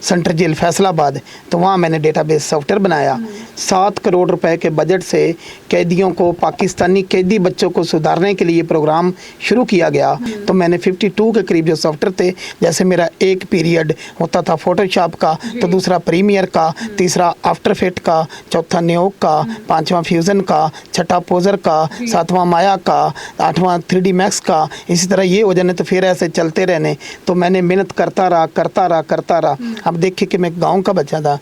Centre jail Faisalabad, तो वहाँ मैंने डेटाबेस सॉफ्टवेयर बनाया। 7 करोड़ रुपए के बजट से कैदियों को, पाकिस्तानी कैदी बच्चों को सुधारने के लिए प्रोग्राम शुरू किया गया। तो मैंने 52 के करीब जो सॉफ्टवेयर थे, जैसे मेरा एक पीरियड होता था फोटोशॉप का, तो दूसरा प्रीमियर का, तीसरा आफ्टर इफेक्ट का, चौथा न्योक का, पांचवा फ्यूजन का, छठा पोजर का, सातवां माया का, आठवां 3D मैक्स का, इसी तरह ये हो जाने तो फिर ऐसे चलते रहने। तो मैंने मेहनत करता रहा। अब देखिए कि मैं गांव का बच्चा था।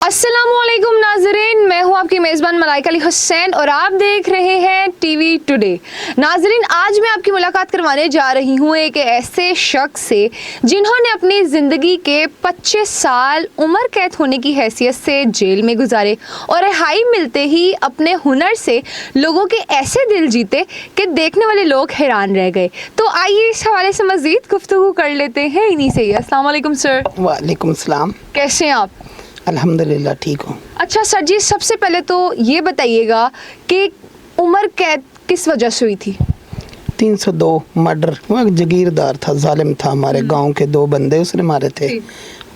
अस्सलामुअलैकुम नाजरीन, मैं हूं आपकी मेज़बान मलाइका अली हुसैन और आप देख रहे हैं टीवी टुडे। नाजरीन, आज मैं आपकी मुलाकात करवाने जा रही हूं एक ऐसे शख्स से जिन्होंने अपनी ज़िंदगी के 25 साल उम्र कैद होने की हैसियत से जेल में गुजारे और रिहाई मिलते ही अपने हुनर से लोगों के ऐसे दिल जीते कि देखने वाले लोग हैरान रह गए। तो आइए इस हवाले से मज़ीद गुफ्तगू कर लेते हैं इन्हीं से ही। अस्सलाम वालेकुम सर। वालेकुम सलाम। कैसे हैं आप? अल्हम्दुलिल्लाह ठीक हूँ। अच्छा सर जी, सबसे पहले तो ये बताइएगा कि उम्र कैद किस वजह से हुई थी? 302 मर्डर। वो एक जागीरदार था, जालिम था, हमारे गांव के 2 बंदे उसने मारे थे।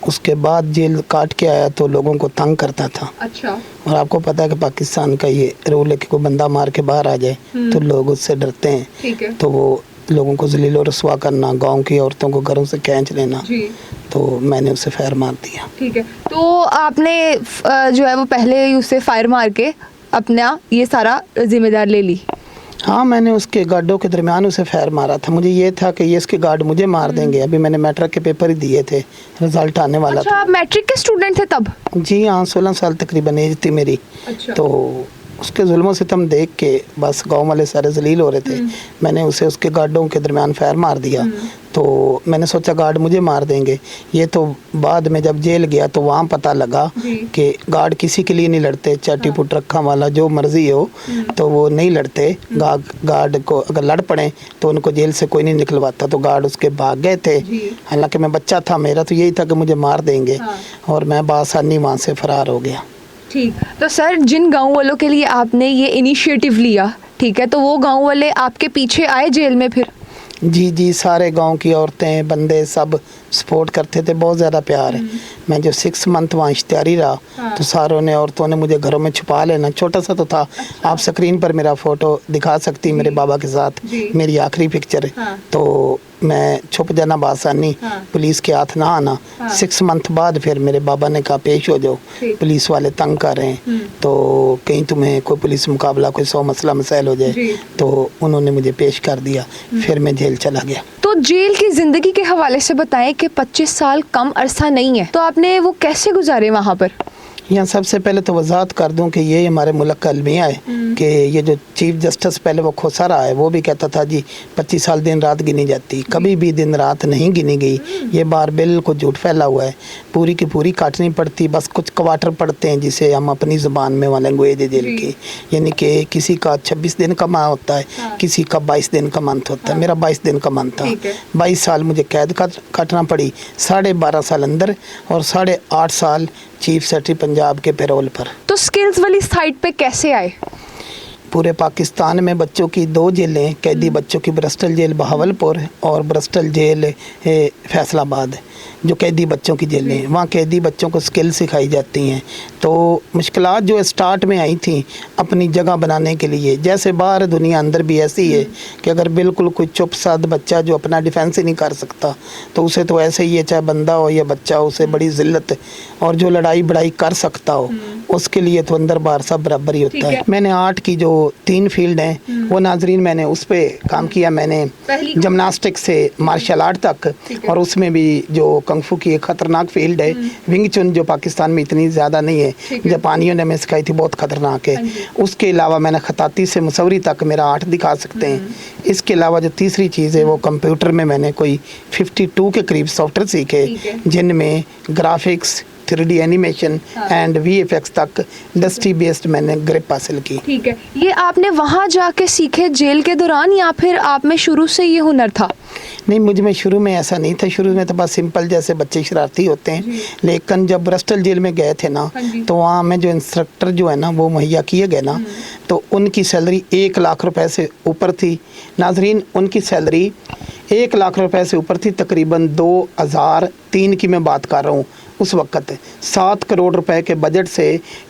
उसके बाद जेल काट के आया तो लोगों को तंग करता था। अच्छा। और आपको पता है कि पाकिस्तान का ये रूल है कि कोई बंदा मार के बाहर आ जाए तो लोग उससे डरते हैं। ठीक है। तो वो लोगों को जलील और रसवा करना, गांव की औरतों को घरों से खींच लेना, तो मैंने उसे फायर मार दिया। ठीक है। तो आपने जो है वो पहले ही उसे फायर मार के अपना ये सारा जिम्मेदार ले ली? हाँ, मैंने उसके गार्डों के दरमियान उसे फायर मारा था। मुझे ये था कि ये इसके गार्ड मुझे मार देंगे। अभी मैंने मैट्रिक के पेपर ही दिए थे, रिजल्ट आने वाला अच्छा, था। आप मैट्रिक के स्टूडेंट थे तब? जी हाँ, 16 साल तकरीबन एज थी मेरी। अच्छा। तो उसके जुल्मों से तुम देख के बस गांव वाले सारे जलील हो रहे थे। मैंने उसे उसके गार्डों के दरमियान फायर मार दिया। तो मैंने सोचा गार्ड मुझे मार देंगे। ये तो बाद में जब जेल गया तो वहाँ पता लगा कि गार्ड किसी के लिए नहीं लड़ते, चाटी पुट रखा वाला जो मर्जी हो, तो वो नहीं लड़ते। गार्ड को अगर लड़ पड़े तो उनको जेल से कोई नहीं निकलवाता। तो गार्ड उसके भाग गए थे। हालांकि मैं बच्चा था, मेरा तो यही था कि मुझे मार देंगे, और मैं बासानी वहाँ से फरार हो गया। ठीक। तो सर, जिन गाँव वालों के लिए आपने ये इनिशिएटिव लिया, ठीक है, तो वो गाँव वाले आपके पीछे आए जेल में फिर? जी, सारे गांव की औरतें बंदे सब सपोर्ट करते थे, बहुत ज़्यादा प्यार है। मैं जो 6 मंथ वहाँ इश्तिहारी रहा तो सारों ने, औरतों ने मुझे घरों में छुपा लेना। छोटा सा तो था। आप स्क्रीन पर मेरा फ़ोटो दिखा सकती, मेरे बाबा के साथ मेरी आखिरी पिक्चर। तो मैं छुप जाना बासानी, पुलिस के हाथ ना आना। 6 मंथ बाद फिर मेरे बाबा ने कहा पेश हो जाओ, पुलिस वाले तंग कर रहे हैं, तो कहीं तुम्हें कोई पुलिस मुकाबला, कोई 100 मसला मसाइल हो जाए। तो उन्होंने मुझे पेश कर दिया, फिर मैं जेल चला गया। तो जेल की जिंदगी के हवाले से बताएं कि 25 साल कम अरसा नहीं है, तो आपने वो कैसे गुजारे वहाँ पर? यहाँ सबसे पहले तो वजाहत कर दूं कि ये हमारे मुल्क का अलमिया है कि ये जो चीफ जस्टिस पहले वो खोसा रहा है, वो भी कहता था जी 25 साल दिन रात गिनी जाती, कभी भी दिन रात नहीं गिनी गई। ये बार बिल्कुल झूठ फैला हुआ है। पूरी की पूरी काटनी पड़ती, बस कुछ क्वार्टर पड़ते हैं जिसे हम अपनी ज़ुबान में वाले लैंग्वेज जेल की, यानी कि किसी का 26 दिन का माह होता है, किसी का 22 दिन का मंथ होता है। मेरा 22 दिन का मंथ था। 22 साल मुझे कैद काटना पड़ी, 12.5 साल अंदर और 8.5 साल चीफ सेक्रेटरी पंजाब के पैरोल पर। तो स्किल्स वाली साइट पे कैसे आए? पूरे पाकिस्तान में बच्चों की 2 जेलें, कैदी बच्चों की ब्रिस्टल जेल बहावलपुर और ब्रिस्टल जेल फैसलाबाद, जो कैदी बच्चों की जेलें हैं। वहाँ कैदी बच्चों को स्किल सिखाई जाती हैं। तो मुश्किलात जो स्टार्ट में आई थी अपनी जगह बनाने के लिए, जैसे बाहर दुनिया अंदर भी ऐसी है कि अगर बिल्कुल कोई चुप साध बच्चा जो अपना डिफेंस ही नहीं कर सकता तो उसे तो ऐसे ही है, चाहे बंदा हो या बच्चा हो, उसे बड़ी ज़िल्लत। और जो लड़ाई बड़ाई कर सकता हो उसके लिए तो अंदर बाहर सब बराबर ही होता है। मैंने आर्ट की जो 3 फील्ड हैं वो नाजरीन मैंने उस पर काम किया। मैंने जिमनास्टिक से मार्शल आर्ट तक, और उसमें भी जो कंगफू की एक खतरनाक फील्ड है विंग चुन, जो पाकिस्तान में इतनी ज़्यादा नहीं है, जापानियों ने हमें सिखाई थी, बहुत खतरनाक है। उसके अलावा मैंने खताती से मुसवरी तक मेरा आर्ट दिखा सकते हैं। इसके अलावा जो तीसरी चीज़ है वो कंप्यूटर में मैंने कोई 52 के करीब सॉफ्टवेयर सीखे, जिनमें graphics, 3D animation and VFX तक इंडस्ट्री बेस्ड मैंने ग्रिप हासिल की। ठीक है। ये आपने वहाँ जाके सीखे जेल के दौरान या फिर आप में शुरू से ये हुनर था? नहीं, मुझ में शुरू में ऐसा नहीं था। शुरू में तो बस सिंपल जैसे बच्चे शरारती होते हैं, लेकिन जब ब्रस्टल जेल में गए थे ना, तो वहाँ में जो इंस्ट्रक्टर जो है ना वो मुहैया किए गए ना, तो उनकी सैलरी 1 लाख रुपए से ऊपर थी। नाजरीन, उनकी सैलरी 1 लाख रुपए से ऊपर थी। तकरीबन 2003 की मैं बात कर रहा हूँ। उस वक्त 7 करोड़ रुपए के बजट से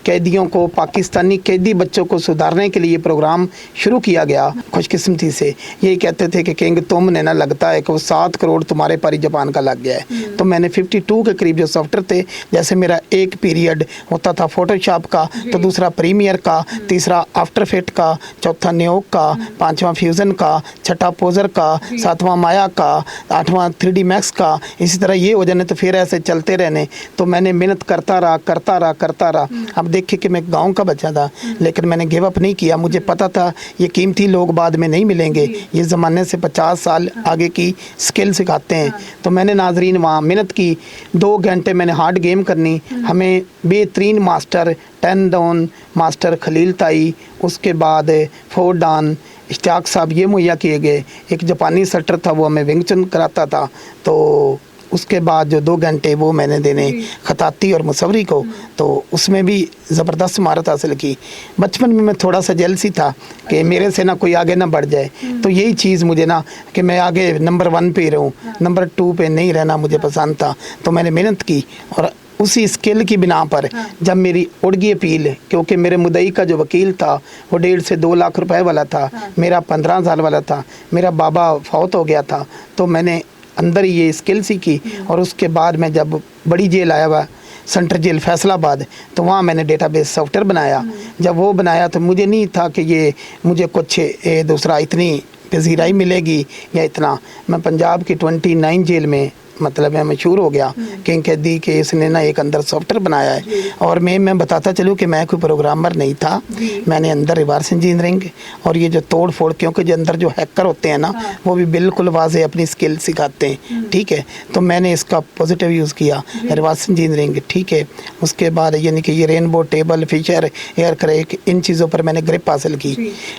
कैदियों को, पाकिस्तानी कैदी बच्चों को सुधारने के लिए प्रोग्राम शुरू किया गया। खुशकिस्मती से यही कहते थे कि किंग तुमने ना, लगता है कि वो 7 करोड़ तुम्हारे पारी जापान का लग गया है। तो मैंने 52 के करीब जो सॉफ्टवेयर थे, जैसे मेरा एक पीरियड होता था फोटोशॉप का, तो दूसरा प्रीमियर का, तीसरा आफ्टर इफेक्ट का, चौथा न्योक का, 5वां फ्यूजन का, 6ठा पोजर का, 7वां माया का, 8वां 3D मैक्स का, इसी तरह ये हो जाने तो फिर ऐसे चलते रहने। तो मैंने मेहनत करता रहा। अब देखिए कि मैं गांव का बच्चा था, लेकिन मैंने गिव अप नहीं किया। मुझे पता था ये कीमती लोग बाद में नहीं मिलेंगे, ये ज़माने से 50 साल आगे की स्किल सिखाते हैं। तो मैंने नाजरीन वहाँ मेहनत की। 2 घंटे मैंने हार्ड गेम करनी। हमें बेहतरीन मास्टर 10 डाउन मास्टर खलील ताई, उसके बाद 4 डान इश्तियाक साहब, ये मुहैया किए गए। एक जापानी सटर था, वो हमें विंग चुन कराता था। तो उसके बाद जो 2 घंटे वो मैंने देने खताती और मुसवरी को, तो उसमें भी ज़बरदस्त महारत हासिल की। बचपन में मैं थोड़ा सा जेलसी था कि मेरे से ना कोई आगे ना बढ़ जाए। तो यही चीज़ मुझे ना कि मैं आगे नंबर 1 पे रहूं, नंबर 2 पे नहीं रहना मुझे पसंद था। तो मैंने मेहनत की और उसी स्किल की बिना पर जब मेरी उड़ गई अपील, क्योंकि मेरे मुदई का जो वकील था वो 1.5 से 2 लाख रुपए वाला था, मेरा 15 साल वाला था, मेरा बाबा फौत हो गया था। तो मैंने अंदर ये स्किल सीखी और उसके बाद मैं जब बड़ी जेल आया हुआ सेंट्रल जेल फैसलाबाद, तो वहाँ मैंने डेटाबेस सॉफ्टवेयर बनाया। जब वो बनाया तो मुझे नहीं था कि ये मुझे कुछ दूसरा इतनी पजीराई मिलेगी या इतना। मैं पंजाब की 29 जेल में मतलब मैं मशहूर हो गया किंग कैदी के इसने ना एक अंदर सॉफ्टवेयर बनाया है। और मैं बताता चलूँ कि मैं कोई प्रोग्रामर नहीं था। मैंने अंदर रिवर्स इंजीनियरिंग और ये जो तोड़ फोड़, क्योंकि जो अंदर जो हैकर होते हैं ना वो भी बिल्कुल वाजे अपनी स्किल सिखाते हैं, ठीक है। तो मैंने इसका पॉजिटिव यूज़ किया, रिवर्स इंजीनियरिंग, ठीक है। उसके बाद यानी कि ये rainbow table fisher air crack, इन चीज़ों पर मैंने ग्रिप हासिल की।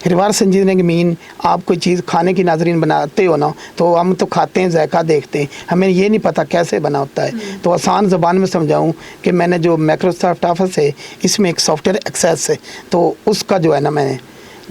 रिवर्स इंजीनियरिंग मीन आप कोई चीज़ खाने की नाजरीन बनाते हो ना, तो हम तो खाते हैं, जायका देखते हैं, हमें ये नहीं पता कैसे बना होता है। तो आसान ज़बान में समझाऊं कि मैंने जो माइक्रोसॉफ्ट ऑफिस है इसमें एक सॉफ्टवेयर एक्सेस है, तो उसका जो है ना मैंने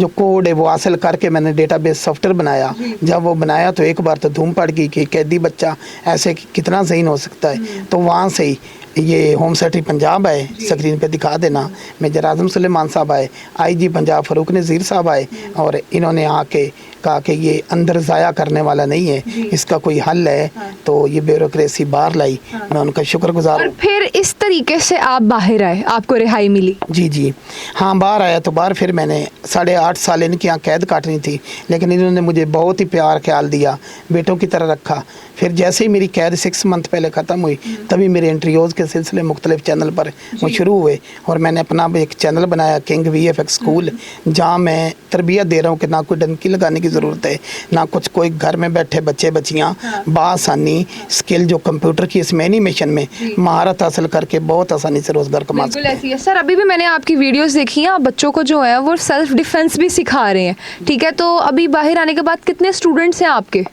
जो कोड है वो हासिल करके मैंने डेटाबेस सॉफ्टवेयर बनाया। जब वो बनाया तो एक बार तो धूम पड़ गई कि कैदी बच्चा ऐसे कितना ज़हीन हो सकता है। तो वहाँ से ही ये होम सेक्रेटरी पंजाब आए, स्क्रीन पे दिखा देना, मेजर आजम सुलेमान साहब आए, IG पंजाब फ़ारूक नज़ीर साहब आए और इन्होंने आके कहा कि ये अंदर ज़ाया करने वाला नहीं है, इसका कोई हल है। तो ये ब्यूरोक्रेसी बाहर लाई, मैं उनका शुक्रगुजार हूँ। फिर इस तरीके से आप बाहर आए, आपको रिहाई मिली? जी हाँ, बाहर आया तो बाहर फिर मैंने 8.5 साल इनके यहाँ कैद काटनी थी, लेकिन इन्होंने मुझे बहुत ही प्यार ख्याल दिया, बेटों की तरह रखा। फिर जैसे ही मेरी कैद 6 मंथ पहले ख़त्म हुई, तभी मेरे इंटरव्यूज़ के सिलसिले मुख्तलिफ चैनल पर वो शुरू हुए और मैंने अपना एक चैनल बनाया किंग VFX स्कूल, जहाँ मैं तरबियत दे रहा हूँ कि ना कोई डंकी लगाने की ज़रूरत है, ना कुछ कोई घर में बैठे बच्चे बच्चियाँ बासानी स्किल जो कंप्यूटर की इसमें एनिमेशन में महारत हासिल करके बहुत आसानी से रोज़गार कमा सकते हैं। ऐसी है सर, अभी भी मैंने आपकी वीडियोस देखी हैं, आप बच्चों को जो है वो सेल्फ डिफेंस भी सिखा रहे हैं, ठीक है। तो अभी बाहर आने के बाद कितने स्टूडेंट्स हैं आपके?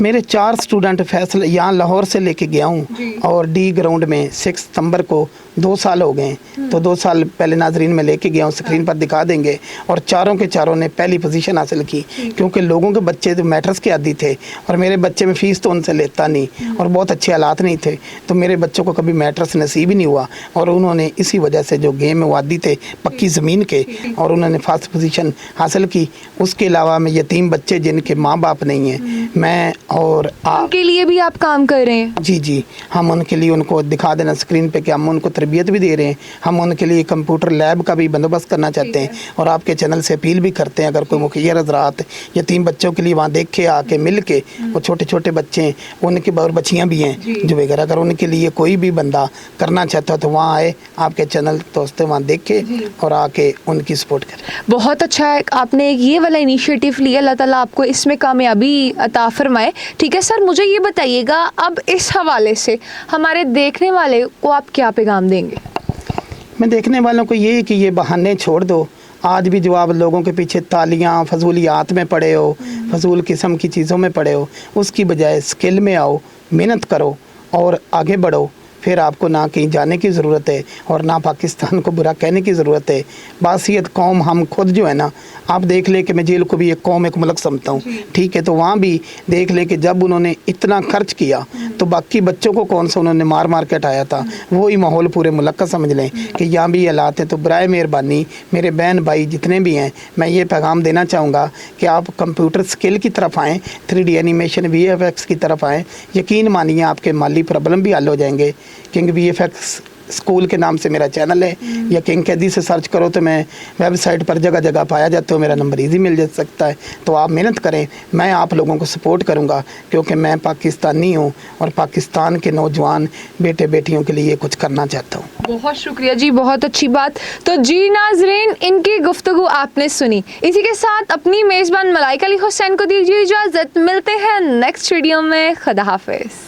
मेरे 4 स्टूडेंट फैसल यहाँ लाहौर से लेके गया हूँ और D ग्राउंड में 6 सितंबर को 2 साल हो गए। तो 2 साल पहले नाजरीन में लेके गया हूँ, स्क्रीन पर दिखा देंगे। और चारों के चारों ने पहली पोजीशन हासिल की, क्योंकि लोगों के बच्चे तो मैटर्स के आदी थे और मेरे बच्चे में फ़ीस तो उनसे लेता नहीं और बहुत अच्छे हालात नहीं थे, तो मेरे बच्चों को कभी मैटर्स नसीब ही नहीं हुआ। और उन्होंने इसी वजह से जो गेम में वो आदी थे पक्की ज़मीन के, और उन्होंने फर्स्ट पोजीशन हासिल की। उसके अलावा में यतीम बच्चे जिनके माँ बाप नहीं हैं, मैं और उनके लिए भी आप काम कर रहे हैं? जी, हम उनके लिए उनको दिखा देना स्क्रीन पे कि हम उनको तरबियत भी दे रहे हैं। हम उनके लिए कंप्यूटर लैब का भी बंदोबस्त करना चाहते हैं और आपके चैनल से अपील भी करते हैं, अगर कोई मुखिया हज़रात यतीम बच्चों के लिए वहाँ देख के आके मिल के, वो छोटे छोटे बच्चे हैं, उनकी और बच्चियाँ भी हैं जो वगैरह, अगर उनके लिए कोई भी बंदा करना चाहता है तो वहाँ आए, आपके चैनल दोस्त वहाँ देख के और आके उनकी सपोर्ट करें। बहुत अच्छा है, आपने एक ये वाला इनिशिएटिव लिया, अल्लाह ताला आपको इसमें कामयाबी अता फरमाए, ठीक है। सर मुझे ये बताइएगा, अब इस हवाले से हमारे देखने वाले को आप क्या पैगाम देंगे? मैं देखने वालों को ये कि ये बहाने छोड़ दो आज भी जो आप लोगों के पीछे तालियां फजूलियात में पड़े हो, फजूल किस्म की चीज़ों में पड़े हो, उसकी बजाय स्किल में आओ, मेहनत करो और आगे बढ़ो। फिर आपको ना कहीं जाने की ज़रूरत है और ना पाकिस्तान को बुरा कहने की ज़रूरत है। बासियत कौम हम खुद जो है ना, आप देख ले कि मैं जेल को भी एक कौम एक मुल्क समझता हूँ, ठीक है। तो वहाँ भी देख ले कि जब उन्होंने इतना खर्च किया तो बाकी बच्चों को कौन सा उन्होंने मार मार के हटाया था। वही माहौल पूरे मुल्क का समझ लें कि यहाँ भी हालात हैं। तो बराए मेहरबानी मेरे बहन भाई जितने भी हैं, मैं ये पैगाम देना चाहूँगा कि आप कंप्यूटर स्किल की तरफ आएँ, 3D एनिमेशन VFX की तरफ आएँ। यकीन मानिए आपके माली प्रॉब्लम भी हल हो जाएंगे। किंग VFX स्कूल के नाम से मेरा चैनल है, या किंग कैदी से सर्च करो तो मैं वेबसाइट पर जगह जगह पाया जाता हूँ। मेरा नंबर इजी मिल जा सकता है। तो आप मेहनत करें, मैं आप लोगों को सपोर्ट करूँगा क्योंकि मैं पाकिस्तानी हूँ और पाकिस्तान के नौजवान बेटे बेटियों के लिए कुछ करना चाहता हूँ। बहुत शुक्रिया जी, बहुत अच्छी बात। तो जी नाजरीन, इनकी गुफ्तगू आपने सुनी। इसी के साथ अपनी मेज़बान मलाइका अली हुसैन को दीजिए इजाज़त। मिलते हैं नेक्स्ट वीडियो में। खुदा हाफिज़।